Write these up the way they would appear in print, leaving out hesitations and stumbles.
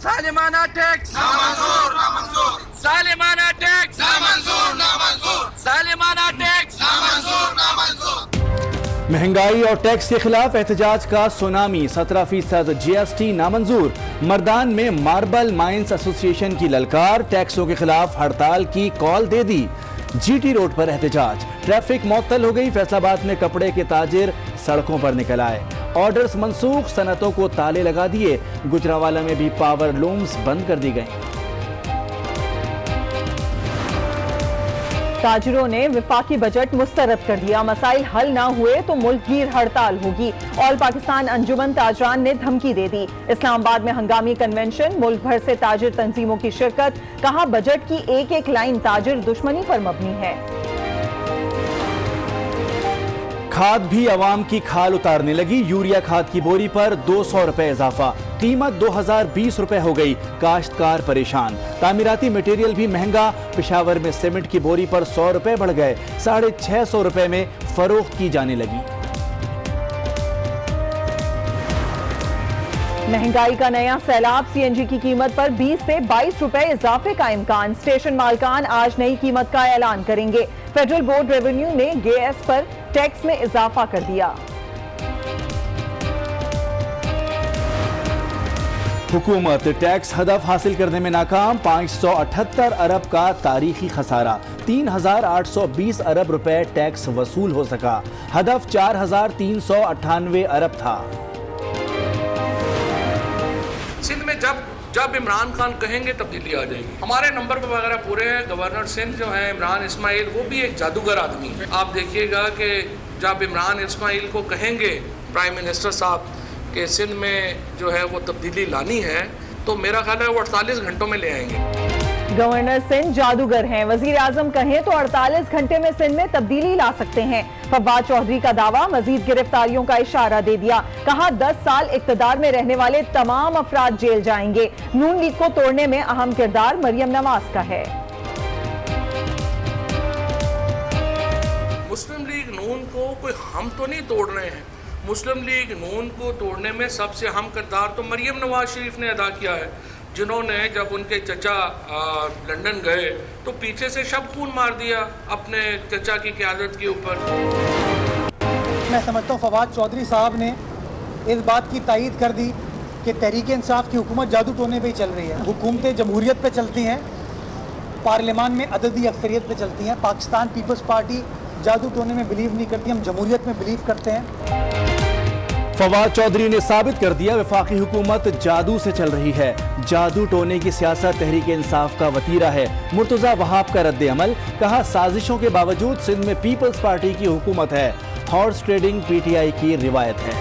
सालिमाना tax सालिमाना tax सालिमाना tax. महंगाई और tax के खिलाफ एहतजाज का सुनामी। 17% GST नामंजूर। मर्दान में मार्बल माइंस एसोसिएशन की ललकार। टैक्सों के खिलाफ हड़ताल की कॉल दे दी। GT रोड पर एहतजाज। ट्रैफिक मुअत्तल हो गई। फैसलाबाद में कपड़े के ताजिर सड़कों पर निकल आए। ऑर्डर्स मंसूख। सनतों को ताले लगा दिए। गुजरावाला में भी पावर लूम्स बंद कर दी गई। ताजिरों ने विफाकी बजट मुस्तरद कर दिया। मसाइल हल ना हुए तो मुल्कगीर हड़ताल होगी। ऑल पाकिस्तान अंजुमन ताजरान ने धमकी दे दी। इस्लामाबाद में हंगामी कन्वेंशन। मुल्क भर से ताजिर तंजीमों की शिरकत। कहा बजट की एक एक लाइन ताजिर दुश्मनी पर मबनी है। खाद भी अवाम की खाल उतारने लगी। यूरिया खाद की बोरी पर 200 रुपए इजाफा। कीमत 2020 रुपए हो गई। काश्तकार परेशान। तामीराती मटेरियल भी महंगा। पेशावर में सीमेंट की बोरी पर 100 रुपए बढ़ गए। 650 रुपए में फरोख्त की जाने लगी। महंगाई का नया सैलाब। CNG की कीमत पर 20 से 22 रुपए इजाफे का इम्कान। स्टेशन मालकान आज नई कीमत का ऐलान करेंगे। फेडरल बोर्ड रेवेन्यू ने गैस पर टैक्स में इजाफा कर दिया। हुकूमत टैक्स हदफ हासिल करने में नाकाम। 578 अरब का तारीखी खसारा। 3820 अरब रुपए टैक्स वसूल हो सका। हदफ 4398 अरब था। सिंध में जब इमरान खान कहेंगे तब्दीली आ जाएगी। हमारे नंबर वगैरह पूरे हैं। गवर्नर सिंध जो है इमरान इस्माइल, वो भी एक जादूगर आदमी है। आप देखिएगा कि जब इमरान इस्माइल को कहेंगे प्राइम मिनिस्टर साहब कि सिंध में जो है वो तब्दीली लानी है, तो मेरा ख्याल है वो 48 घंटों में ले आएंगे। गवर्नर सिंध जादूगर हैं। वजीर आजम कहें तो 48 घंटे में सिंध में तब्दीली ला सकते हैं। फवाद चौधरी का दावा। मजीद गिरफ्तारियों का इशारा दे दिया। कहा 10 साल इक्तदार में रहने वाले तमाम अफराद जेल जाएंगे। नून लीग को तोड़ने में अहम किरदार मरियम नवाज का है। मुस्लिम लीग नून को कोई हम तो नहीं तोड़ रहे हैं। मुस्लिम लीग नून को तोड़ने में सबसे अहम किरदार तो मरियम नवाज शरीफ ने अदा किया है, जिन्होंने जब उनके चचा लंदन गए तो पीछे से शब खून मार दिया अपने चचा की क़यादत के ऊपर। मैं समझता हूँ फवाद चौधरी साहब ने इस बात की तायीद कर दी कि तहरीक इंसाफ की हुकूमत जादू टोने पे ही चल रही है। हुकूमतें जमहूरियत पे चलती हैं, पार्लियामान में अददी अक्सरियत पे चलती हैं। पाकिस्तान पीपल्स पार्टी जादू टोने में बिलीव नहीं करती, हम जमहूरियत में बिलीव करते हैं। फवाद चौधरी ने साबित कर दिया वफाकी हुकूमत जादू से चल रही है। जादू टोने की सियासत तहरीक इंसाफ का वतीरा है। मुर्तजा वहाब का रद्द अमल। कहा साजिशों के बावजूद सिंध में पीपल्स पार्टी की हुकूमत है। हॉर्स ट्रेडिंग PTI की रिवायत है।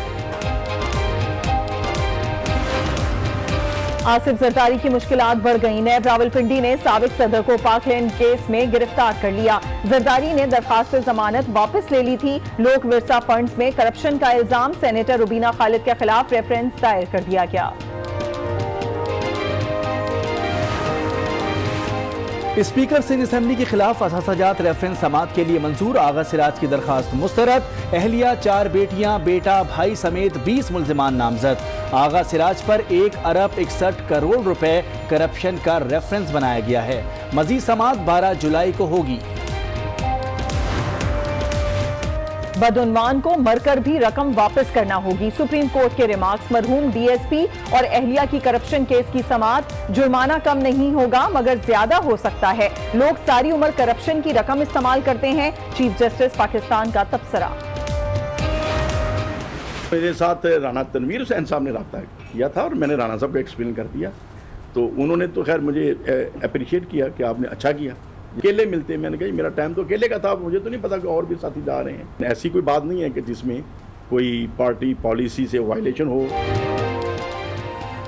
आसिफ जरदारी की मुश्किलात बढ़ गई। नैब रावलपिंडी ने साबिक सदर को पार्कलैंड केस में गिरफ्तार कर लिया। जरदारी ने दरखास्त जमानत वापस ले ली थी। लोक विरसा फंड्स में करप्शन का इल्जाम। सेनेटर रुबीना खालिद के खिलाफ रेफरेंस दायर कर दिया गया। स्पीकर सिंध असेंबली के खिलाफ असासाजात रेफरेंस समात के लिए मंजूर। आगा सिराज की दरखास्त मुस्तरद। अहलिया, 4 बेटियां, बेटा, भाई समेत 20 मुल्जिमान नामजद। आगा सिराज पर 1 अरब 61 करोड़ रुपए करप्शन का रेफरेंस बनाया गया है। मजीद समात 12 जुलाई को होगी। बदउनवान को मरकर भी रकम वापस करना होगी। सुप्रीम कोर्ट के रिमार्क्स। मरहूम DSP और अहलिया की करप्शन केस की समात। जुर्माना कम नहीं होगा मगर ज्यादा हो सकता है। लोग सारी उम्र करप्शन की रकम इस्तेमाल करते हैं। चीफ जस्टिस पाकिस्तान का तबसरा। मेरे साथ राणा तनवीर हुसैन साहब ने रब्ता किया था और मैंने राणा साहब को एक्सप्लेन कर दिया, तो उन्होंने तो खैर मुझे अप्रिशिएट किया कि आपने अच्छा किया। केले मिलते हैं, मैंने कहा मेरा टाइम तो केले का था, मुझे तो नहीं पता कि और भी साथी जा रहे हैं। ऐसी कोई बात नहीं है कि जिसमें कोई पार्टी पॉलिसी से वायलेशन हो।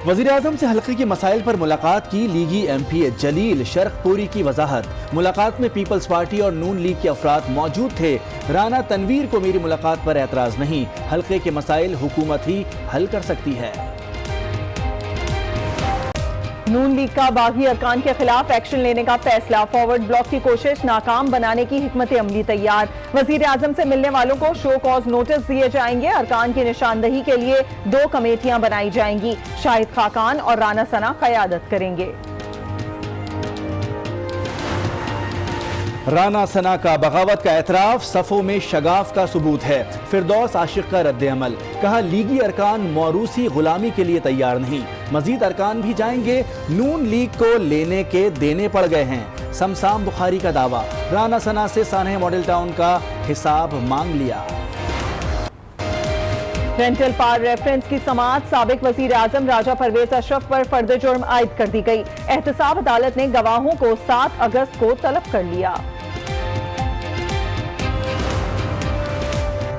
वज़ीर आज़म से हल्के के मसाइल पर मुलाकात की लीगी MP जलील शरखपुरी की वजाहत। मुलाकात में पीपल्स पार्टी और नून लीग के अफराद मौजूद थे। राना तनवीर को मेरी मुलाकात पर एतराज नहीं, हल्के के मसाइल हुकूमत ही हल कर सकती है। नून लीग का बागी अरकान के खिलाफ एक्शन लेने का फैसला, फॉरवर्ड ब्लॉक की कोशिश नाकाम बनाने की हिकमत अमली तैयार। वजीर आजम से मिलने वालों को शो कॉज नोटिस दिए जाएंगे। अरकान की निशानदही के लिए 2 कमेटियां बनाई जाएंगी। शाहिद खाकान और राना सना क़यादत करेंगे। राना सना का बगावत का एतराफ सफ़ों में शगाफ का सबूत है। फिरदौस आशिक का रद्द अमल, कहा लीगी अरकान मौरूसी गुलामी के लिए तैयार नहीं। मजीद अरकान भी जाएंगे, नून लीग को लेने के देने पड़ गए हैं। समसाम बुखारी का दावा, राना सना से सानह मॉडल टाउन का हिसाब मांग लिया। रेंटल पार रेफरेंस की समाअत, साबिक वजीर आजम राजा परवेज अशरफ पर फर्द जुर्म आयद कर दी गई। एहतसाब अदालत ने गवाहों को 7 अगस्त को तलब कर लिया।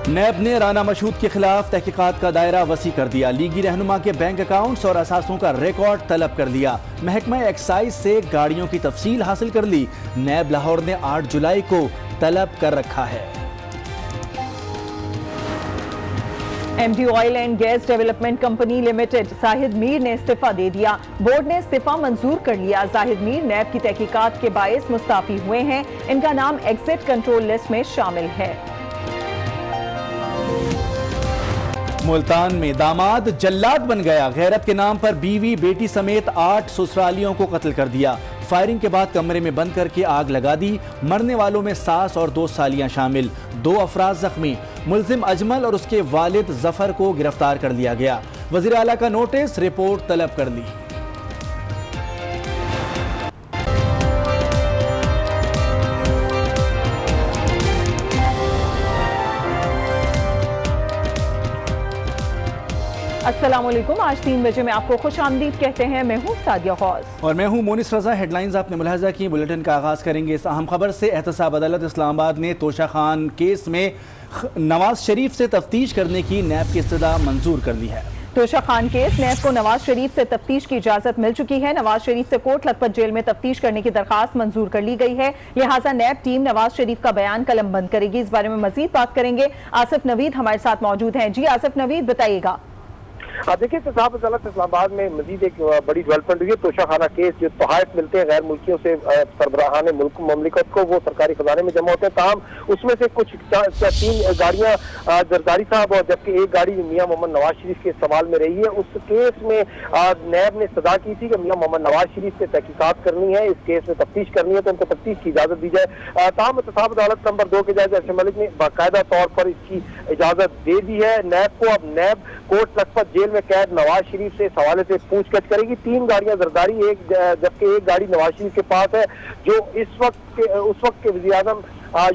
नैब ने राना मशहूद के खिलाफ तहकीकात का दायरा वसी कर दिया। लीगी रहनुमा के बैंक अकाउंट्स और असासों का रिकॉर्ड तलब कर लिया। महकमा एक्साइज से गाड़ियों की तफसील हासिल कर ली। नैब लाहौर ने 8 जुलाई को तलब कर रखा है। MD oil and gas development company limited Zahid Mir ने इस्तीफा दे दिया। बोर्ड ने इस्तीफा मंजूर कर लिया। जाहिद मीर नैब की तहकीकात के बायस मुस्ताफी हुए हैं। इनका नाम एग्जिट कंट्रोल लिस्ट में शामिल है। मुल्तान में दामाद जल्लाद बन गया। गैरत के नाम पर बीवी बेटी समेत 8 ससुरालियों को कत्ल कर दिया। फायरिंग के बाद कमरे में बंद करके आग लगा दी। मरने वालों में सास और 2 सालियां शामिल। 2 अफराद जख्मी। मुल्जिम अजमल और उसके वालिद जफर को गिरफ्तार कर लिया गया। वजीर आला का नोटिस, रिपोर्ट तलब कर ली। अस्सलाम वालेकुम। आज 3 बजे में आपको खुश आमदीद कहते हैं। मैं हूँ सादिया गौस और मैं हूँ मोनिस रजा। हेडलाइंस आपने मुलाहजा की। बुलेटिन का आगाज करेंगे इस अहम खबर से। एहतसाब अदालत इस्लामाबाद ने तोशा खान केस में नवाज शरीफ से तफ्तीश करने की नैब की इस्तदा मंजूर कर ली है। तोशा खान केस, नैब को नवाज शरीफ से तफ्तीश की इजाजत मिल चुकी है। नवाज शरीफ से कोट लखपत जेल में तफ्तीश करने की दरखास्त मंजूर कर ली गई है। लिहाजा नैब टीम नवाज शरीफ का बयान कलम बंद करेगी। इस बारे में मजीद बात करेंगे। आसिफ नवीद हमारे साथ मौजूद हैं। जी आसिफ नवीद, बताइएगा। देखिए, एहतसाब अदालत इस्लामाबाद में मजीद एक बड़ी डेवलपमेंट हुई है। तोशा खाना केस, जो तोहफे मिलते हैं गैर मुल्कियों से सरबराहान मुल्क ममलिकत को, वो सरकारी खजाने में जमा होते हैं। ताहम उसमें से कुछ 3 गाड़ियां जरदारी साहब और जबकि 1 गाड़ी मियां मोहम्मद नवाज शरीफ के इस्तेमाल में रही है। उस केस में नैब ने सजा की थी कि मियां मोहम्मद नवाज शरीफ से तहकीकात करनी है, इस केस में तफ्तीश करनी है तो उनको तफ्तीश की इजाजत दी जाए। ताहम एहतसाब अदालत नंबर 2 के जज अरशद मलिक ने बाकायदा तौर पर इसकी इजाजत दे दी है नैब को। अब नैब कोट लखपत जेल में कैद नवाज शरीफ से इस हवाले से पूछताछ करेगी। 3 गाड़ियां जरदारी, जबकि 1 गाड़ी नवाज शरीफ के पास है, जो उस वक्त के वज़ीर आज़म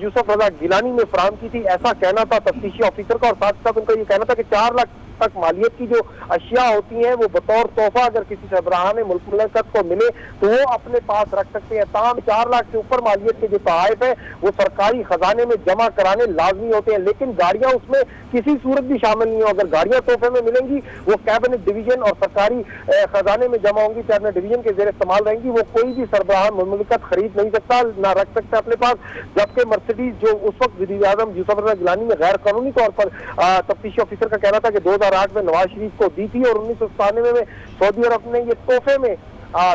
यूसुफ रजा गिलानी ने फराहम की थी। ऐसा कहना था तफ्तीशी ऑफिसर का और साथ साथ उनका ये कहना था कि 4 लाख तक मालियत की जो अशिया होती हैं वो बतौर तोहफा अगर किसी सरबराहान मुल्क मुमलिकत को मिले तो वो अपने पास रख सकते हैं। ताहम 4 लाख से ऊपर मालियत के जो तोहफे हैं वो सरकारी खजाने में जमा कराने लाजमी होते हैं, लेकिन गाड़ियां उसमें किसी सूरत भी शामिल नहीं हो। अगर गाड़ियां तोहफे में मिलेंगी वो कैबिनेट डिवीजन और सरकारी खजाने में जमा होंगी, कैबिनेट डिवीजन के जेर इस्तेमाल रहेंगी। वो कोई भी सरबराहान मुमलिकत खरीद नहीं सकता, ना रख सकता अपने पास। जबकि मर्सिडीज, जो उस वक्त वज़ीर आज़म यूसुफ रजा गिलानी ने गैर कानूनी तौर पर तफ्तीशी ऑफिसर का कहना था कि 2008 में नवाज शरीफ को दी थी और 1997 में सऊदी अरब ने ये तोहफे में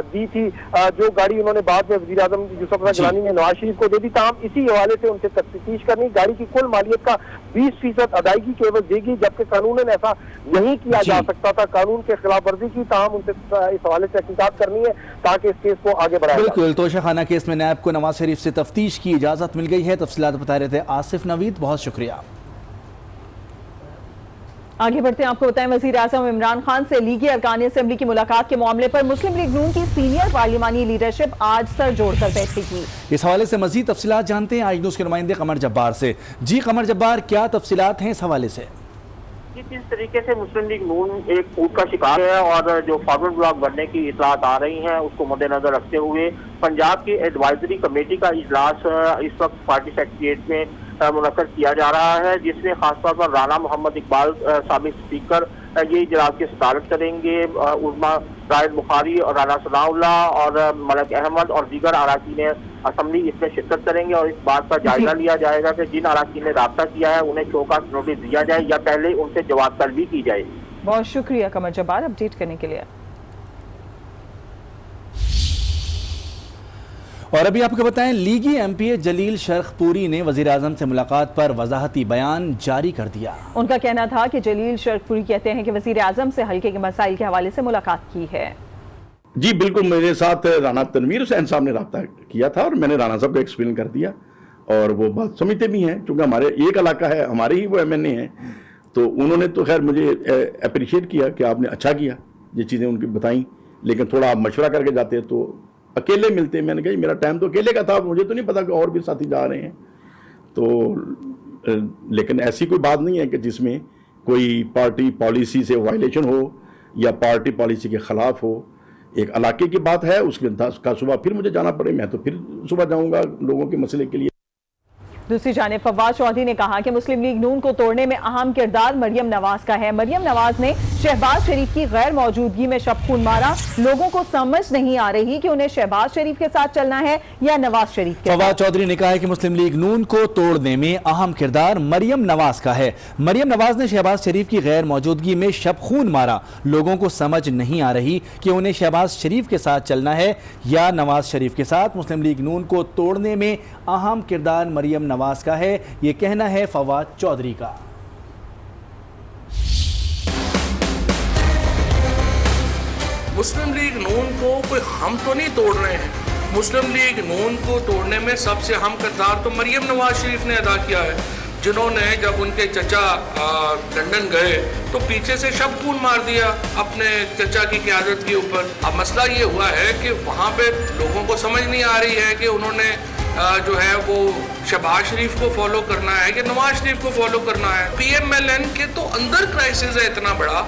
दी थी, जो गाड़ी उन्होंने बाद में वज़ीर आज़म यूसुफ रजा गिलानी ने नवाज शरीफ को दे दी। ताहम इसी हवाले से उनसे तफ्तीश करनी, गाड़ी की कुल मालियत का 20% अदायगी केवल देगी, जबकि कानूनन ऐसा नहीं किया जा सकता था, कानून के खिलाफ वर्जी की। ताहम उनसे इस हवाले से तहकीकात करनी है ताकि इस केस को आगे बढ़ाया। बिल्कुल, तोशा खाना केस में नैब को नवाज शरीफ से तफ्तीश की इजाजत मिल गई है। तफसीलात बता रहे थे आसिफ नवीद, बहुत शुक्रिया। आगे बढ़ते हैं, आपको बताएं वजीर आज़म इमरान खान से लीगी अरकान असेंबली की मुलाकात के मामले पर मुस्लिम लीग नून की सीनियर पार्लिमानी लीडरशिप आज सर जोड़कर बैठेगी। इस हवाले से मजीद तफसीलात जानते हैं आज न्यूज़ के नुमाइंदे कमर जब्बार से। जी कमर जब्बार, क्या तफसीलात हैं इस हवाले से? जिस तरीके से मुस्लिम लीग नून एक फूट का शिकार है और जो फॉरवर्ड ब्लॉक बनने की इतलात आ रही हैं उसको मद्देनजर रखते हुए पंजाब की एडवाइजरी कमेटी का इजलास इस वक्त पार्टी सेक्रेटेरिएट में मुनक्कद किया जा रहा है, जिसमें खासतौर पर राना मोहम्मद इकबाल साबिक स्पीकर ये इजलास की सदारत करेंगे। उज़मा रायद बुखारी और राना सनाउल्लाह और मलक अहमद और दीगर अराकीन असम्बली इसमें शिरकत करेंगे और इस बात का जायजा लिया जाएगा कि जिन अराकीन ने राब्ता किया है उन्हें शोकास नोटिस दिया जाए या पहले उनसे जवाब तलबी की जाए। बहुत शुक्रिया कमर जब्बार अपडेट करने के लिए। और अभी आपको बताएं, लीगी एमपीए जलील शर्खपुरी ने वज़ीर-ए-आज़म से मुलाकात पर वजाहती बयान जारी कर दिया। उनका कहना था कि जलील शर्खपुरी कहते हैं कि वज़ीर-ए-आज़म से हल्के के मसाइल के हवाले से मुलाकात की है। जी बिल्कुल, मेरे साथ राना तनवीर हुसैन साहब ने रब्ता किया था और मैंने राना साहब को एक्सप्लेन कर दिया और वो बात समझते भी हैं, क्योंकि हमारे एक इलाका है, हमारे ही वो एमएनए हैं, तो उन्होंने तो खैर मुझे अप्रिशिएट किया कि आपने अच्छा किया, ये चीज़ें उनकी बताई, लेकिन थोड़ा आप मशवरा करके जाते तो अकेले मिलते। मैंने कहा मेरा टाइम तो अकेले का था, मुझे तो नहीं पता कि और भी साथी जा रहे हैं, तो लेकिन ऐसी कोई बात नहीं है कि जिसमें कोई पार्टी पॉलिसी से वायलेशन हो या पार्टी पॉलिसी के खिलाफ हो। एक इलाके की बात है, उसका सुबह फिर मुझे जाना पड़े, मैं तो फिर सुबह जाऊंगा लोगों के मसले के लिए। दूसरी जानिब फवाद चौधरी ने कहा कि मुस्लिम लीग नून को तोड़ने में अहम किरदार मरियम नवाज का है। मरियम नवाज ने शहबाज शरीफ की गैर मौजूदगी में शब खून मारा। लोगों को समझ नहीं आ रही कि उन्हें शहबाज शरीफ के साथ चलना है या नवाज शरीफ के साथ। फवाद चौधरी ने कहा है कि मुस्लिम लीग नून को तोड़ने में अहम किरदार मरियम नवाज का है। मरियम नवाज ने शहबाज शरीफ की गैर मौजूदगी में शब खून मारा। लोगों को समझ नहीं आ रही कि उन्हें शहबाज शरीफ के साथ चलना है या नवाज शरीफ के साथ। मुस्लिम लीग नून को तोड़ने में अहम किरदार मरियम नवाज का है, ये कहना है फवाद चौधरी का। मुस्लिम लीग नून को कोई हम तो नहीं तोड़ रहे हैं। मुस्लिम लीग नून को तोड़ने में सबसे अहम किरदार तो मरियम नवाज शरीफ ने अदा किया है, जिन्होंने जब उनके चचा लंदन गए तो पीछे से शब खून मार दिया अपने चचा की क़यादत के ऊपर। अब मसला ये हुआ है कि वहाँ पे लोगों को समझ नहीं आ रही है कि उन्होंने जो है वो शहबाज शरीफ को फॉलो करना है कि नवाज शरीफ को फॉलो करना है। पीएमएलएन के तो अंदर क्राइसिस है इतना बड़ा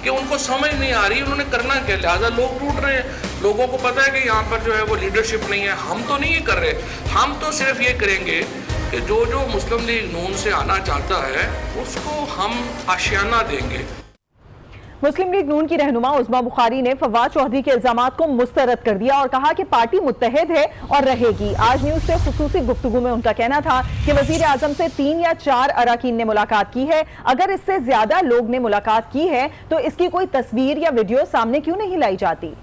कि उनको समझ नहीं आ रही उन्होंने करना क्या, लिहाजा लोग टूट रहे हैं। लोगों को पता है कि यहाँ पर जो है वो लीडरशिप नहीं है। हम तो नहीं ये कर रहे, हम तो सिर्फ ये करेंगे कि जो जो मुस्लिम लीग नून से आना चाहता है उसको हम आशियाना देंगे। मुस्लिम लीग नून की रहनुमा उज़मा बुखारी ने फवाद चौधरी के इल्जामात को मुस्तरद कर दिया और कहा कि पार्टी मुत्तहिद है और रहेगी। आज न्यूज़ से खुसूसी गुफ्तगू में उनका कहना था कि वज़ीर आज़म से 3 या 4 अरकान ने मुलाकात की है। अगर इससे ज्यादा लोग ने मुलाकात की है तो इसकी कोई तस्वीर या वीडियो सामने क्यों नहीं लाई जाती।